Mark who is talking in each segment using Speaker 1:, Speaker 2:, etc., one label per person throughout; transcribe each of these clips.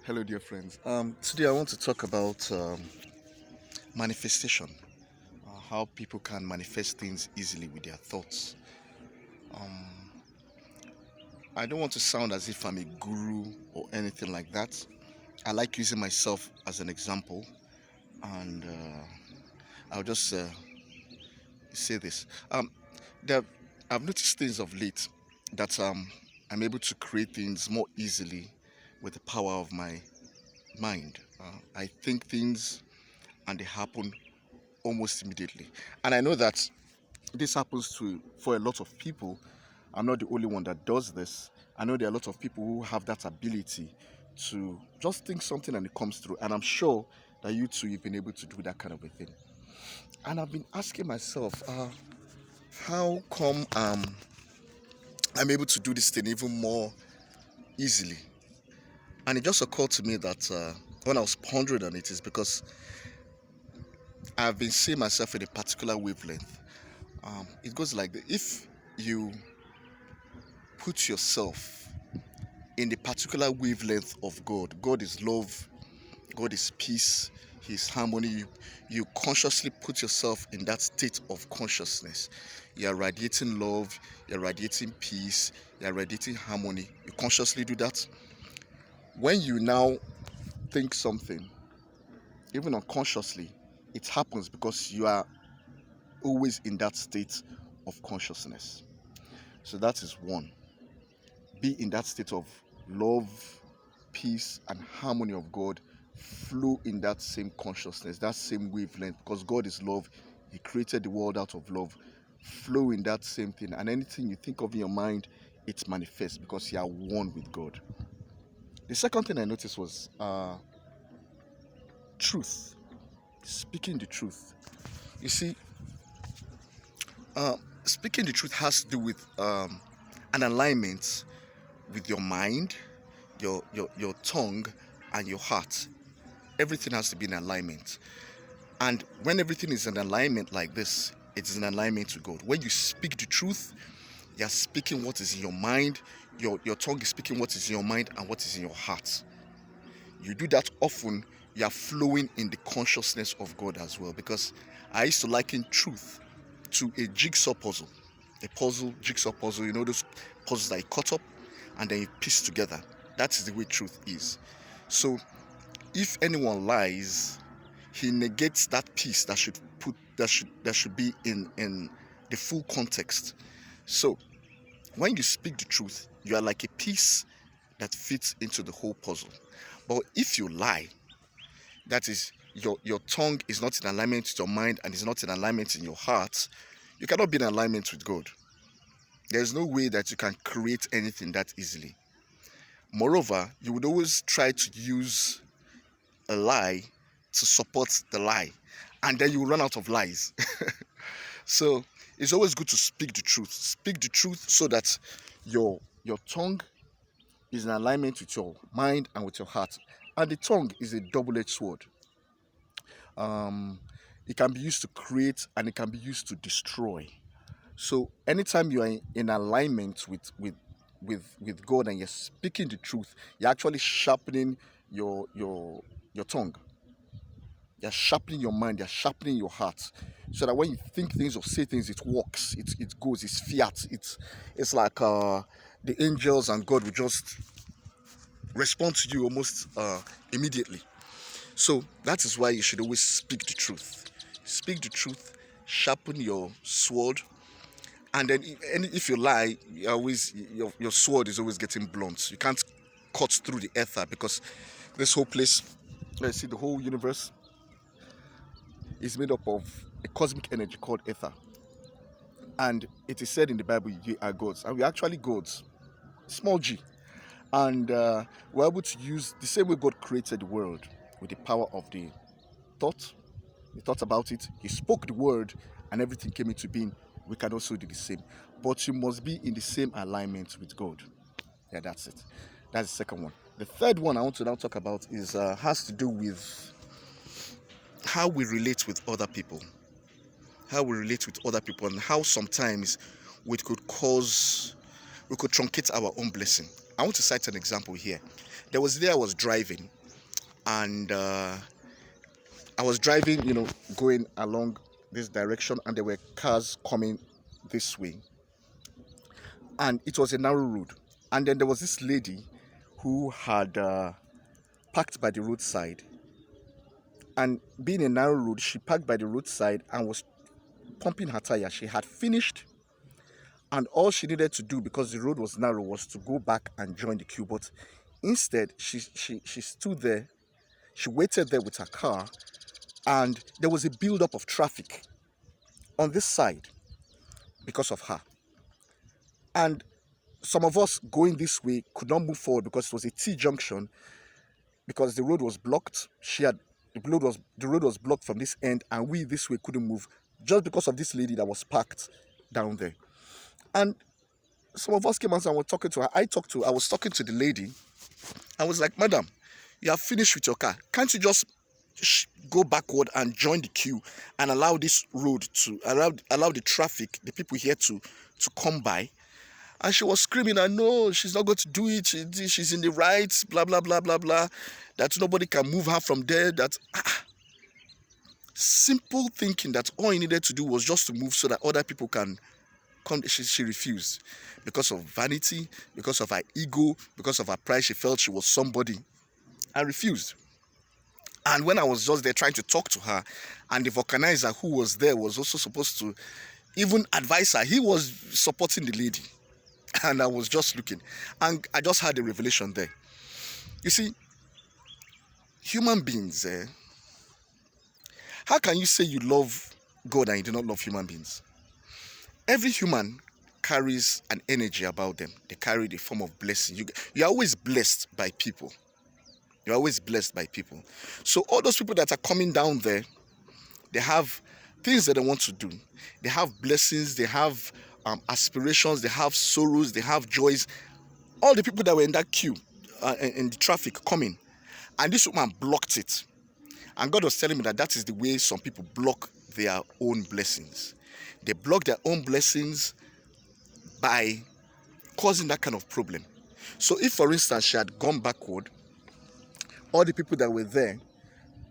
Speaker 1: Hello, dear friends. Today I want to talk about manifestation, how people can manifest things easily with their thoughts. Um, I don't want to sound as if I'm a guru or anything like that. I like using myself as an example, and I'll just say this. There, I've noticed things of late that I'm able to create things more easily with the power of my mind. I think things and they happen almost immediately. And I know that this happens to for a lot of people. I'm not the only one that does this. I know there are a lot of people who have that ability to just think something and it comes through. And I'm sure that you too, you've been able to do that kind of a thing. And I've been asking myself, how come I'm able to do this thing even more easily? And it just occurred to me that when I was pondering on it, is because I've been seeing myself in a particular wavelength. It goes like this: if you put yourself in the particular wavelength of God. God is love, God is peace, He is harmony. You consciously put yourself in that state of consciousness. You are radiating love, you're radiating peace, you're radiating harmony. You consciously do that. When you now think something, even unconsciously, it happens because you are always in that state of consciousness. So that is one. Be in that state of love, peace, and harmony of God. Flow in that same consciousness, that same wavelength, because God is love. He created the world out of love. Flow in that same thing, and anything you think of in your mind, it manifests because you are one with God. The second thing I noticed was truth, speaking the truth. You see, speaking the truth has to do with an alignment with your mind, your tongue, and your heart. Everything has to be in alignment. And when everything is in alignment like this, it is in alignment to God. When you speak the truth, you're speaking what is in your mind, your tongue is speaking what is in your mind and what is in your heart. You do that often, you are flowing in the consciousness of God as well. Because I used to liken truth to a jigsaw puzzle. A puzzle, jigsaw puzzle, you know those puzzles that you cut up and then you piece together. That is the way truth is. So if anyone lies, he negates that piece that should be in the full context. So when you speak the truth, you are like a piece that fits into the whole puzzle. But if you lie, that is your tongue is not in alignment with your mind and is not in alignment in your heart, you cannot be in alignment with God. There's no way that you can create anything that easily. Moreover, you would always try to use a lie to support the lie, and then you run out of lies. So it's always good to speak the truth. Speak the truth so that your tongue is in alignment with your mind and with your heart. And the tongue is a double-edged sword. Um, it can be used to create and it can be used to destroy. So anytime you are in alignment with God and you're speaking the truth, you're actually sharpening your tongue. You're sharpening your mind, you're sharpening your heart. So that when you think things or say things, it works, it goes, it's fiat. It's like the angels and God will just respond to you almost immediately. So that is why you should always speak the truth. Speak the truth, sharpen your sword, and then if you lie, your sword is always getting blunt. You can't cut through the ether because this whole place, let's see, the whole universe is made up of a cosmic energy called ether. And it is said in the Bible, ye are gods. And we're actually gods, small g. And we're able to use the same way God created the world with the power of the thought. He thought about it, he spoke the word, and everything came into being. We can also do the same. But you must be in the same alignment with God. Yeah, that's it. That's the second one. The third one I want to now talk about is has to do with how we relate with other people. How we relate with other people and how sometimes we could truncate our own blessing. I want to cite an example here. There was a day I was driving and I was driving, going along this direction, and there were cars coming this way, and it was a narrow road. And then there was this lady who had parked by the roadside, and being a narrow road, she parked by the roadside and was pumping her tire. She had finished, and all she needed to do, because the road was narrow, was to go back and join the queue. But instead, she stood there. She waited there with her car, and there was a build-up of traffic on this side because of her. And some of us going this way could not move forward because it was a T junction, because the road was blocked. The road was blocked from this end, and we this way couldn't move just because of this lady that was parked down there. And some of us came out and were talking to her. I was talking to the lady. I was like, "Madam, you have finished with your car. Can't you just go backward and join the queue and allow this road to allow the traffic, the people here to come by?" And she was screaming, "And no, she's not going to do it. She's in the right, blah blah blah blah blah. That nobody can move her from there." That simple thinking that all he needed to do was just to move so that other people can come. She refused because of vanity, because of her ego, because of her pride. She felt she was somebody. I refused. And when I was just there trying to talk to her, and the vulcanizer who was there was also supposed to even advise her, he was supporting the lady. And I was just looking, and I just had a revelation there. You see, human beings, how can you say you love God and you do not love human beings? Every human carries an energy about them. They carry the form of blessing. You're always blessed by people. You're always blessed by people. So all those people that are coming down there, they have things that they want to do. They have blessings, they have aspirations, they have sorrows, they have joys. All the people that were in that queue, in the traffic coming, and this woman blocked it. And God was telling me that is the way some people block their own blessings. They block their own blessings by causing that kind of problem. So if, for instance, she had gone backward, all the people that were there,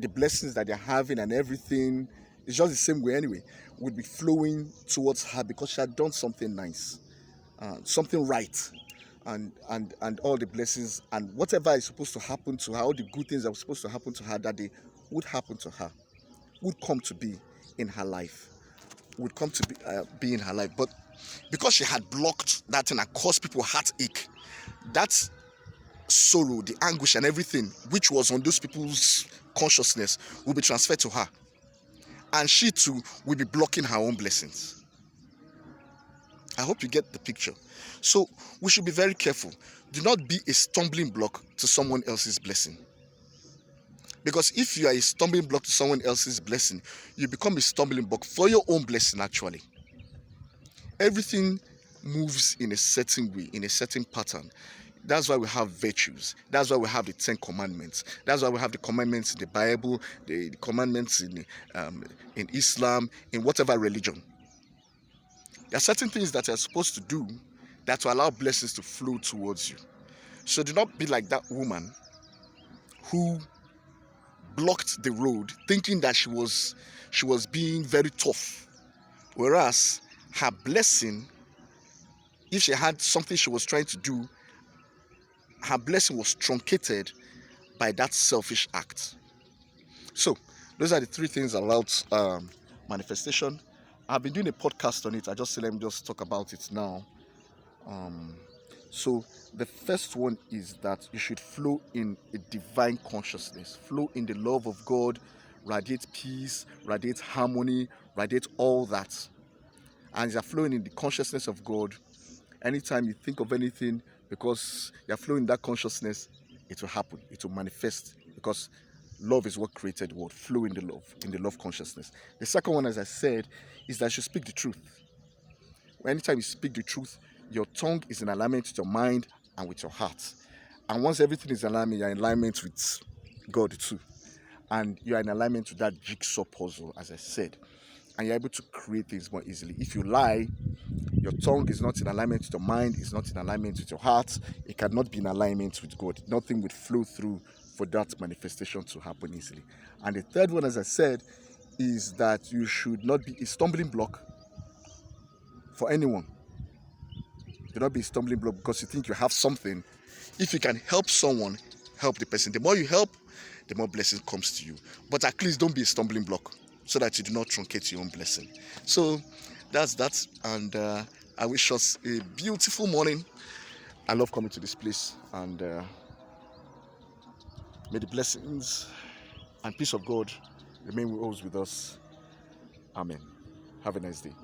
Speaker 1: the blessings that they're having and everything, it's just the same way anyway, would be flowing towards her because she had done something nice, something right, and all the blessings and whatever is supposed to happen to her, all the good things that were supposed to happen to her that day would happen to her, would come to be in her life, would come to be in her life. But because she had blocked that thing and caused people heartache, that sorrow, the anguish and everything which was on those people's consciousness will be transferred to her, and she too will be blocking her own blessings. I hope you get the picture. So we should be very careful. Do not be a stumbling block to someone else's blessing. Because if you are a stumbling block to someone else's blessing, you become a stumbling block for your own blessing actually. Everything moves in a certain way, in a certain pattern. That's why we have virtues. That's why we have the 10 commandments. That's why we have the commandments in the Bible, the commandments in Islam, in whatever religion. There are certain things that you're supposed to do that will allow blessings to flow towards you. So do not be like that woman who blocked the road thinking that she was being very tough. Whereas her blessing, if she had something she was trying to do, her blessing was truncated by that selfish act. So those are the 3 things about manifestation. I've been doing a podcast on it. I just said let me just talk about it now. So the first one is that you should flow in a divine consciousness, flow in the love of God, radiate peace, radiate harmony, radiate all that. And you're flowing in the consciousness of God. Anytime you think of anything, because you're flowing in that consciousness, it will happen, it will manifest, because love is what created the world. Flow in the love consciousness. The second one, as I said, is that you speak the truth. Anytime you speak the truth, your tongue is in alignment with your mind and with your heart. And once everything is in alignment, you're in alignment with God too. And you're in alignment with that jigsaw puzzle, as I said. And you're able to create things more easily. If you lie, your tongue is not in alignment with your mind, it's not in alignment with your heart, it cannot be in alignment with God. Nothing would flow through for that manifestation to happen easily. And the third one, as I said, is that you should not be a stumbling block for anyone. Do not be a stumbling block because you think you have something. If you can help someone, help the person. The more you help, the more blessing comes to you. But at least don't be a stumbling block so that you do not truncate your own blessing. So that's that. And I wish us a beautiful morning. I love coming to this place. And may the blessings and peace of God remain always with us. Amen. Have a nice day.